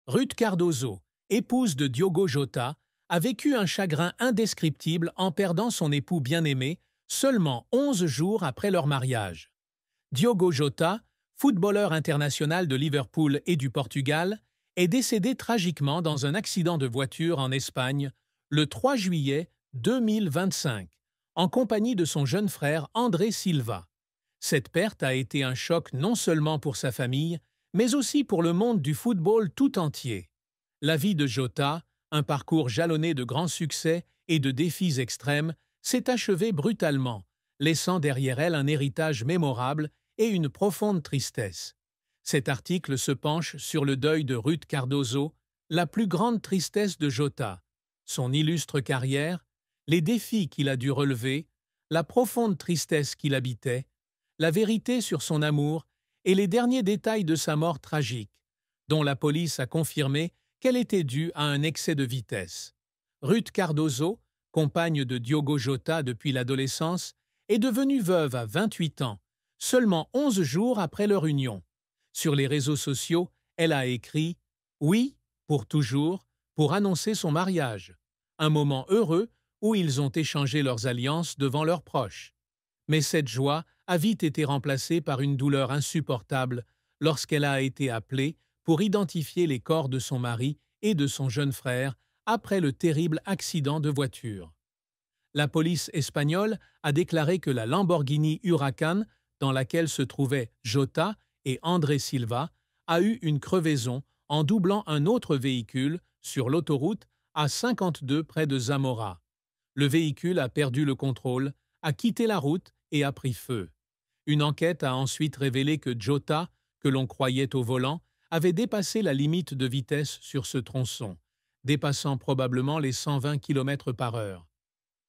Ruth Cardozo, épouse de Diogo Jota, a vécu un chagrin indescriptible en perdant son époux bien-aimé seulement 11 jours après leur mariage. Diogo Jota, footballeur international de Liverpool et du Portugal, est décédé tragiquement dans un accident de voiture en Espagne le 3 juillet 2025, en compagnie de son jeune frère André Silva. Cette perte a été un choc non seulement pour sa famille, mais aussi pour le monde du football tout entier. La vie de Jota, un parcours jalonné de grands succès et de défis extrêmes, s'est achevée brutalement, laissant derrière elle un héritage mémorable et une profonde tristesse. Cet article se penche sur le deuil de Ruth Cardozo, la plus grande tristesse de Jota, son illustre carrière, les défis qu'il a dû relever, la profonde tristesse qui l'habitait, la vérité sur son amour et les derniers détails de sa mort tragique, dont la police a confirmé qu'elle était due à un excès de vitesse. Ruth Cardozo, compagne de Diogo Jota depuis l'adolescence, est devenue veuve à 28 ans, seulement 11 jours après leur union. Sur les réseaux sociaux, elle a écrit « Oui, pour toujours » pour annoncer son mariage, un moment heureux où ils ont échangé leurs alliances devant leurs proches. Mais cette joie a vite été remplacée par une douleur insupportable lorsqu'elle a été appelée pour identifier les corps de son mari et de son jeune frère après le terrible accident de voiture. La police espagnole a déclaré que la Lamborghini Huracan, dans laquelle se trouvaient Jota et André Silva, a eu une crevaison en doublant un autre véhicule sur l'autoroute A52 près de Zamora. Le véhicule a perdu le contrôle, a quitté la route et a pris feu. Une enquête a ensuite révélé que Jota, que l'on croyait au volant, avait dépassé la limite de vitesse sur ce tronçon, dépassant probablement les 120 km/h.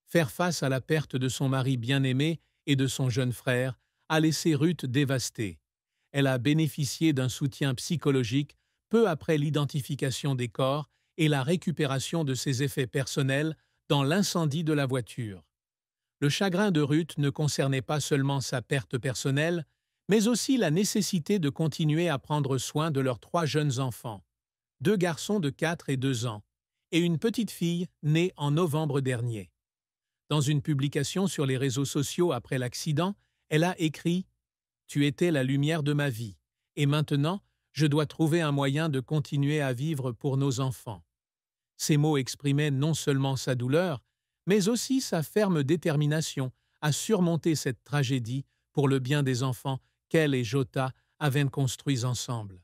Faire face à la perte de son mari bien-aimé et de son jeune frère a laissé Ruth dévastée. Elle a bénéficié d'un soutien psychologique peu après l'identification des corps et la récupération de ses effets personnels dans l'incendie de la voiture. Le chagrin de Ruth ne concernait pas seulement sa perte personnelle, mais aussi la nécessité de continuer à prendre soin de leurs 3 jeunes enfants, 2 garçons de 4 et 2 ans, et une petite fille née en novembre dernier. Dans une publication sur les réseaux sociaux après l'accident, elle a écrit « Tu étais la lumière de ma vie, et maintenant, je dois trouver un moyen de continuer à vivre pour nos enfants. » Ces mots exprimaient non seulement sa douleur, mais aussi sa ferme détermination à surmonter cette tragédie pour le bien des enfants qu'elle et Jota avaient construits ensemble.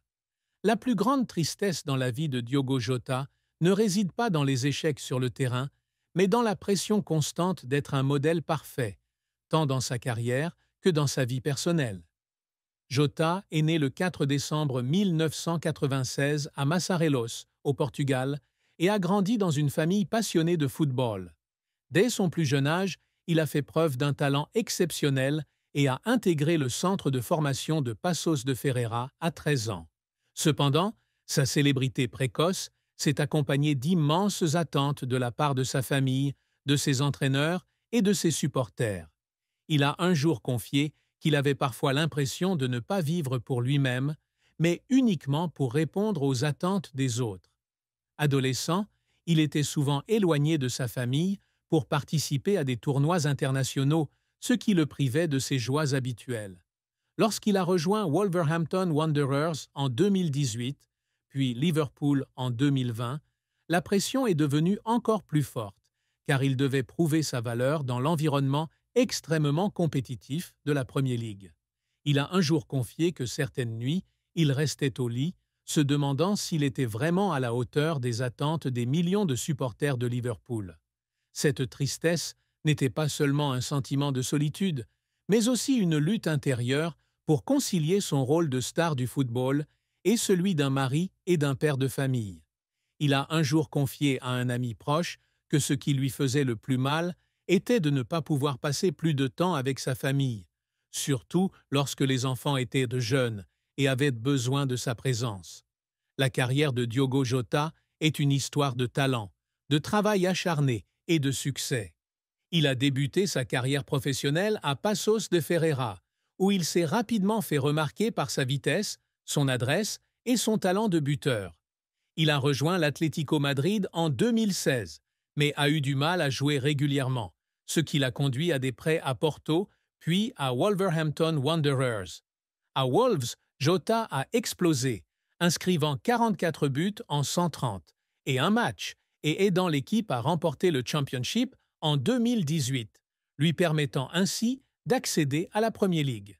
La plus grande tristesse dans la vie de Diogo Jota ne réside pas dans les échecs sur le terrain, mais dans la pression constante d'être un modèle parfait, tant dans sa carrière que dans sa vie personnelle. Jota est né le 4 décembre 1996 à Massarelos, au Portugal, et a grandi dans une famille passionnée de football. Dès son plus jeune âge, il a fait preuve d'un talent exceptionnel et a intégré le centre de formation de Paços de Ferreira à 13 ans. Cependant, sa célébrité précoce s'est accompagnée d'immenses attentes de la part de sa famille, de ses entraîneurs et de ses supporters. Il a un jour confié qu'il avait parfois l'impression de ne pas vivre pour lui-même, mais uniquement pour répondre aux attentes des autres. Adolescent, il était souvent éloigné de sa famille pour participer à des tournois internationaux, ce qui le privait de ses joies habituelles. Lorsqu'il a rejoint Wolverhampton Wanderers en 2018, puis Liverpool en 2020, la pression est devenue encore plus forte, car il devait prouver sa valeur dans l'environnement extrêmement compétitif de la Premier League. Il a un jour confié que certaines nuits, il restait au lit, se demandant s'il était vraiment à la hauteur des attentes des millions de supporters de Liverpool. Cette tristesse n'était pas seulement un sentiment de solitude, mais aussi une lutte intérieure pour concilier son rôle de star du football et celui d'un mari et d'un père de famille. Il a un jour confié à un ami proche que ce qui lui faisait le plus mal était de ne pas pouvoir passer plus de temps avec sa famille, surtout lorsque les enfants étaient de jeunes et avaient besoin de sa présence. La carrière de Diogo Jota est une histoire de talent, de travail acharné et de succès. Il a débuté sa carrière professionnelle à Paços de Ferreira, où il s'est rapidement fait remarquer par sa vitesse, son adresse et son talent de buteur. Il a rejoint l'Atlético Madrid en 2016, mais a eu du mal à jouer régulièrement, ce qui l'a conduit à des prêts à Porto, puis à Wolverhampton Wanderers. À Wolves, Jota a explosé, inscrivant 44 buts en 130 et un match, et aidant l'équipe à remporter le Championship en 2018, lui permettant ainsi d'accéder à la Premier League.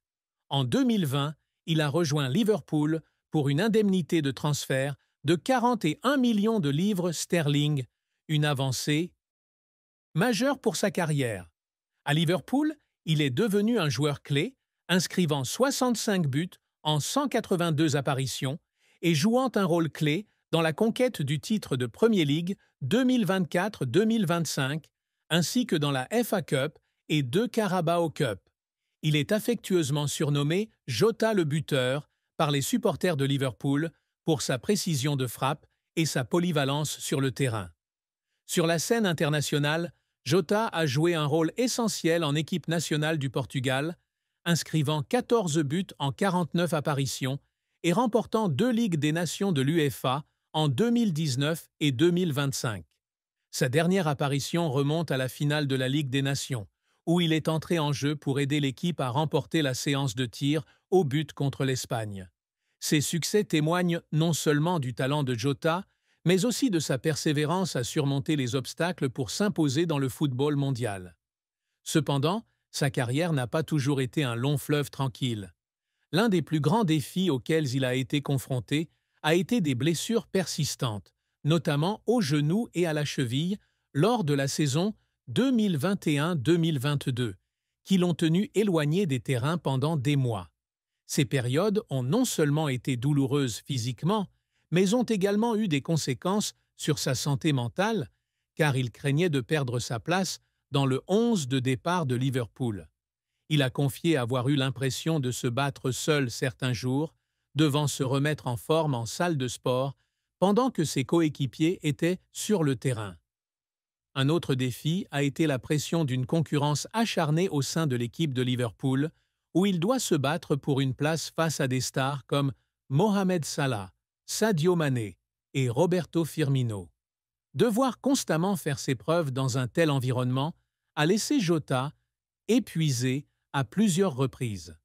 En 2020, il a rejoint Liverpool pour une indemnité de transfert de 41 millions de livres sterling, une avancée majeure pour sa carrière. À Liverpool, il est devenu un joueur clé, inscrivant 65 buts en 182 apparitions et jouant un rôle clé dans la conquête du titre de Premier League 2024-2025, ainsi que dans la FA Cup et 2 Carabao Cup. Il est affectueusement surnommé Jota le buteur par les supporters de Liverpool pour sa précision de frappe et sa polyvalence sur le terrain. Sur la scène internationale, Jota a joué un rôle essentiel en équipe nationale du Portugal, inscrivant 14 buts en 49 apparitions et remportant 2 Ligues des Nations de l'UEFA en 2019 et 2025. Sa dernière apparition remonte à la finale de la Ligue des Nations, où il est entré en jeu pour aider l'équipe à remporter la séance de tir au but contre l'Espagne. Ses succès témoignent non seulement du talent de Jota, mais aussi de sa persévérance à surmonter les obstacles pour s'imposer dans le football mondial. Cependant, sa carrière n'a pas toujours été un long fleuve tranquille. L'un des plus grands défis auxquels il a été confronté a été des blessures persistantes, notamment au genou et à la cheville, lors de la saison 2021-2022, qui l'ont tenu éloigné des terrains pendant des mois. Ces périodes ont non seulement été douloureuses physiquement, mais ont également eu des conséquences sur sa santé mentale, car il craignait de perdre sa place dans le 11 de départ de Liverpool. Il a confié avoir eu l'impression de se battre seul certains jours, devant se remettre en forme en salle de sport, pendant que ses coéquipiers étaient sur le terrain. Un autre défi a été la pression d'une concurrence acharnée au sein de l'équipe de Liverpool, où il doit se battre pour une place face à des stars comme Mohamed Salah, Sadio Mané et Roberto Firmino. Devoir constamment faire ses preuves dans un tel environnement a laissé Jota épuisé à plusieurs reprises.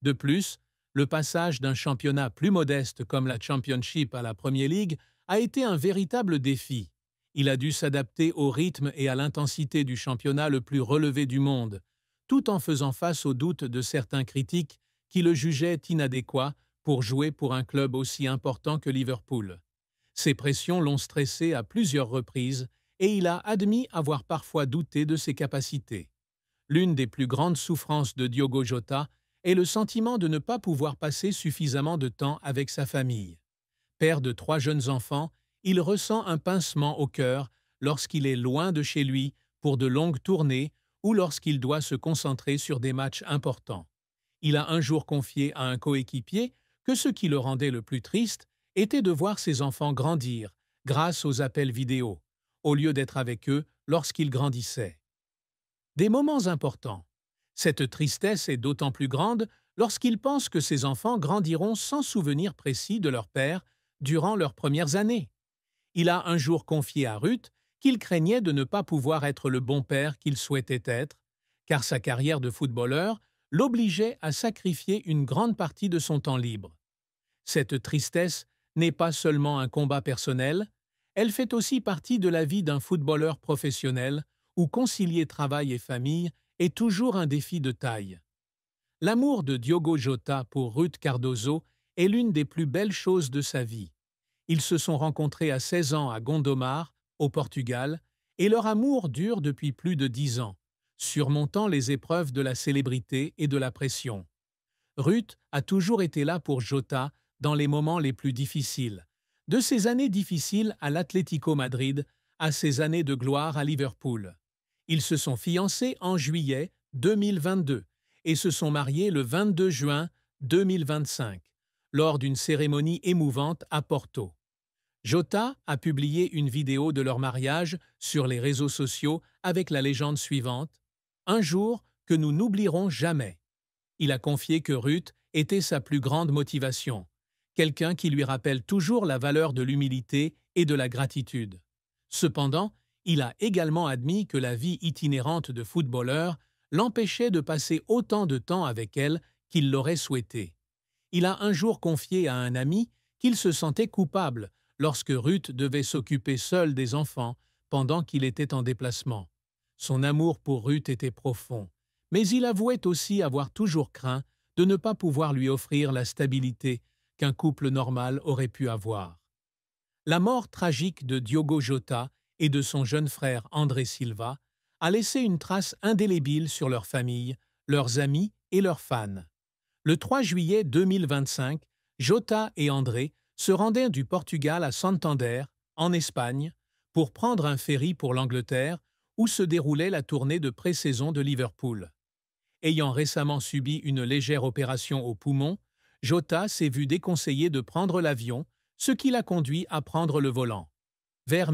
De plus, le passage d'un championnat plus modeste comme la Championship à la Premier League a été un véritable défi. Il a dû s'adapter au rythme et à l'intensité du championnat le plus relevé du monde, tout en faisant face aux doutes de certains critiques qui le jugeaient inadéquat pour jouer pour un club aussi important que Liverpool. Ces pressions l'ont stressé à plusieurs reprises et il a admis avoir parfois douté de ses capacités. L'une des plus grandes souffrances de Diogo Jota est le sentiment de ne pas pouvoir passer suffisamment de temps avec sa famille. Père de 3 jeunes enfants, il ressent un pincement au cœur lorsqu'il est loin de chez lui pour de longues tournées ou lorsqu'il doit se concentrer sur des matchs importants. Il a un jour confié à un coéquipier que ce qui le rendait le plus triste était de voir ses enfants grandir grâce aux appels vidéo, au lieu d'être avec eux lorsqu'ils grandissaient. Des moments importants. Cette tristesse est d'autant plus grande lorsqu'il pense que ses enfants grandiront sans souvenir précis de leur père durant leurs premières années. Il a un jour confié à Ruth qu'il craignait de ne pas pouvoir être le bon père qu'il souhaitait être, car sa carrière de footballeur l'obligeait à sacrifier une grande partie de son temps libre. Cette tristesse n'est pas seulement un combat personnel, elle fait aussi partie de la vie d'un footballeur professionnel où concilier travail et famille est toujours un défi de taille. L'amour de Diogo Jota pour Ruth Cardoso est l'une des plus belles choses de sa vie. Ils se sont rencontrés à 16 ans à Gondomar, au Portugal, et leur amour dure depuis plus de 10 ans, surmontant les épreuves de la célébrité et de la pression. Ruth a toujours été là pour Jota dans les moments les plus difficiles, de ses années difficiles à l'Atlético Madrid à ses années de gloire à Liverpool. Ils se sont fiancés en juillet 2022 et se sont mariés le 22 juin 2025, lors d'une cérémonie émouvante à Porto. Jota a publié une vidéo de leur mariage sur les réseaux sociaux avec la légende suivante « Un jour que nous n'oublierons jamais ». Il a confié que Ruth était sa plus grande motivation, quelqu'un qui lui rappelle toujours la valeur de l'humilité et de la gratitude. Cependant, il a également admis que la vie itinérante de footballeur l'empêchait de passer autant de temps avec elle qu'il l'aurait souhaité. Il a un jour confié à un ami qu'il se sentait coupable lorsque Ruth devait s'occuper seule des enfants pendant qu'il était en déplacement. Son amour pour Ruth était profond, mais il avouait aussi avoir toujours craint de ne pas pouvoir lui offrir la stabilité qu'un couple normal aurait pu avoir. La mort tragique de Diogo Jota et de son jeune frère André Silva a laissé une trace indélébile sur leur famille, leurs amis et leurs fans. Le 3 juillet 2025, Jota et André se rendaient du Portugal à Santander, en Espagne, pour prendre un ferry pour l'Angleterre, où se déroulait la tournée de pré-saison de Liverpool. Ayant récemment subi une légère opération au poumon, Jota s'est vu déconseiller de prendre l'avion, ce qui l'a conduit à prendre le volant. Vers